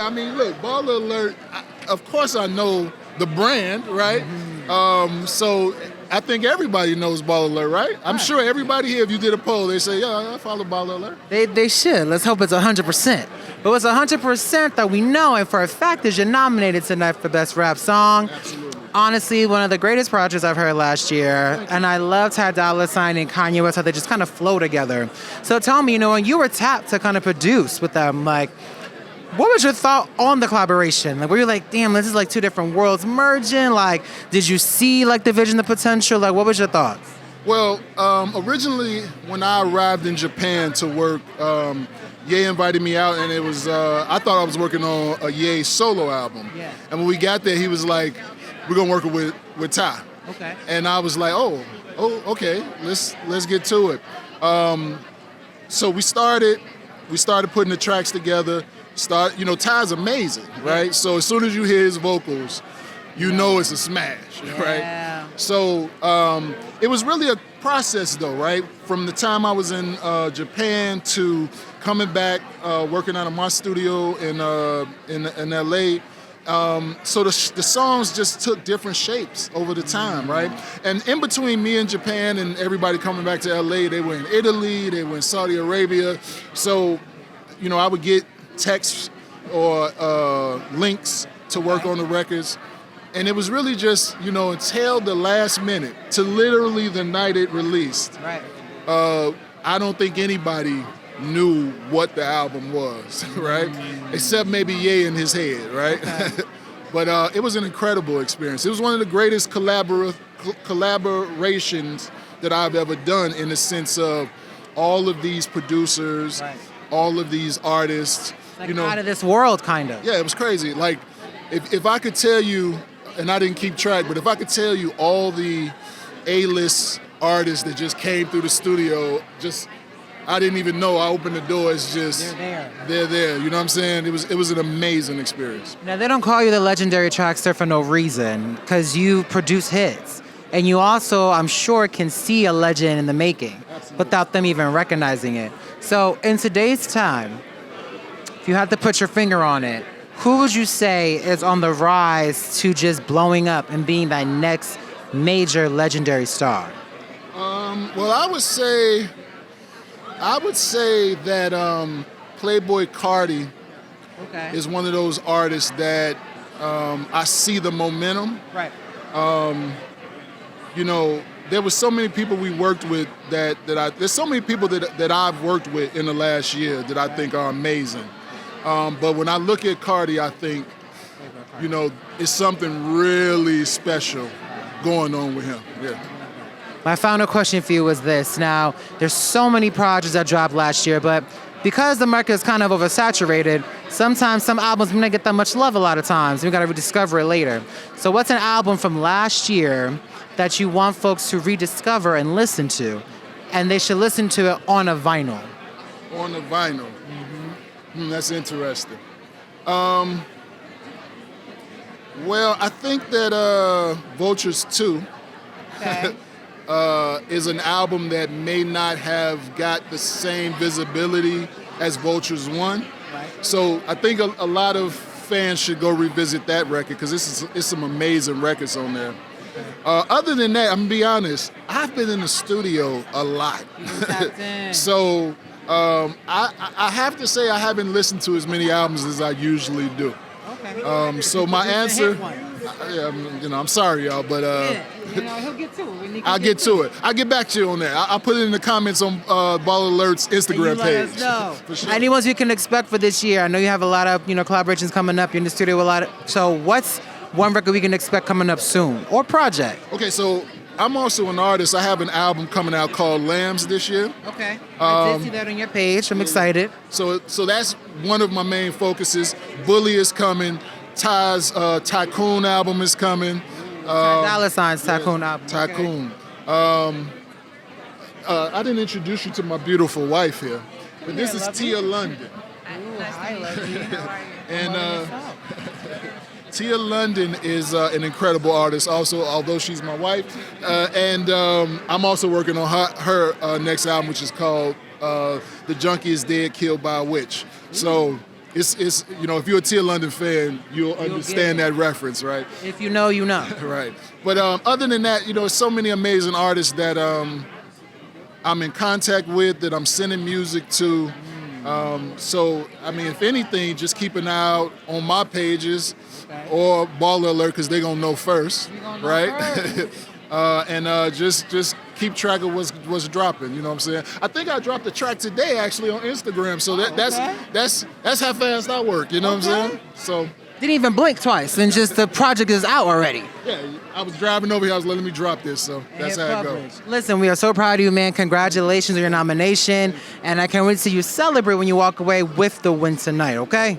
I mean, look, BallerAlert, of course I know the brand, right? So I think everybody knows BallerAlert, right? I'm sure everybody here, if you did a poll, they say, yeah, I follow BallerAlert. They should. Let's hope it's 100%. But it's 100% that we know, and for a fact is you're nominated tonight for Best Rap Song. Absolutely. Honestly, one of the greatest projects I've heard last year. And I love Ty Dolla Sign and Kanye West, how they just kind of flow together. So tell me, when you were tapped to kind of produce with them, like, what was your thought on the collaboration? Like, were you like, damn, this is like two different worlds merging? Like, did you see like the vision, the potential? Like, what was your thoughts? Well, originally when I arrived in Japan to work, Ye invited me out, and it was I thought I was working on a Ye solo album. Yeah. And when we got there, he was like, "We're gonna work with Ty." Okay. And I was like, "Oh, okay, let's get to it." So we started putting the tracks together. Ty's amazing, right? So as soon as you hear his vocals, you know it's a smash, right? So it was really a process, though, right? From the time I was in Japan to coming back, working out of my studio in LA. So the songs just took different shapes over the time, right? And in between me and Japan and everybody coming back to LA, they were in Italy, they were in Saudi Arabia. So, I would get texts or links to work on the records. And it was really just, until the last minute, to literally the night it released. Right. I don't think anybody knew what the album was, right? Except maybe Ye in his head, right? Okay. But it was an incredible experience. It was one of the greatest collaborations that I've ever done, in the sense of all of these producers, all of these artists. Like out of this world, kind of. Yeah, it was crazy. Like, if I could tell you, and I didn't keep track, but if I could tell you all the A-list artists that just came through the studio, I didn't even know. I opened the door. It's just they're there. You know what I'm saying? It was an amazing experience. Now, they don't call you the legendary Traxster for no reason, because you produce hits. And you also, I'm sure, can see a legend in the making. Absolutely. Without them even recognizing it. So in today's time, if you had to put your finger on it, who would you say is on the rise to just blowing up and being that next major legendary star? Well, I would say that Playboi Carti is one of those artists that I see the momentum. Right. There were so many people we worked with there's so many people that I've worked with in the last year that I think are amazing. But when I look at Carti, I think, it's something really special going on with him. Yeah. My final question for you was this. Now, there's so many projects that dropped last year, but because the market is kind of oversaturated, sometimes some albums may not get that much love a lot of times. We got to rediscover it later. So what's an album from last year that you want folks to rediscover and listen to, and they should listen to it on a vinyl? On a vinyl. That's interesting. Well, I think that Vultures 2 is an album that may not have got the same visibility as Vultures 1. Right. So I think a lot of fans should go revisit that record, because it's some amazing records on there. Other than that, I'm going to be honest, I've been in the studio a lot. So I have to say I haven't listened to as many albums as I usually do. Okay. So my answer, I'm sorry, y'all, but he'll get to it. I'll get to it. I'll get back to you on that. I'll put it in the comments on BallerAlert's Instagram page. Let us know. For sure. Any ones we can expect for this year? I know you have a lot of collaborations coming up. You're in the studio a lot. So what's one record we can expect coming up soon, or project? Okay, so I'm also an artist. I have an album coming out called Lambs this year. Okay. I did see that on your page. I'm excited. So that's one of my main focuses. Bully is coming. Ty's Tycoon album is coming. Ty Dolla Sign's Tycoon album. Tycoon. Okay. I didn't introduce you to my beautiful wife here, but this is Tia London. Hi, Lucky. How are you? And Tia London is an incredible artist also, although she's my wife. And I'm also working on her next album, which is called The Junkie is Dead, Killed by a Witch. So it's you know, if you're a Tia London fan, you'll understand that reference, right? If you know, you know. Right. But other than that, you know, so many amazing artists that I'm in contact with, that I'm sending music to. So, I mean, if anything, just keep an eye out on my pages or BallerAlert, because they're going to know first, right? And just keep track of what's dropping, you know what I'm saying? I think I dropped a track today, actually, on Instagram, so that's how fast I work, you know what I'm saying? So Didn't even blink twice, and just the project is out already. yeah, I was driving over here, I was letting me drop this, so that's how it goes. Listen, we are so proud of you, man. Congratulations on your nomination, and I can't wait to see you celebrate when you walk away with the win tonight, okay?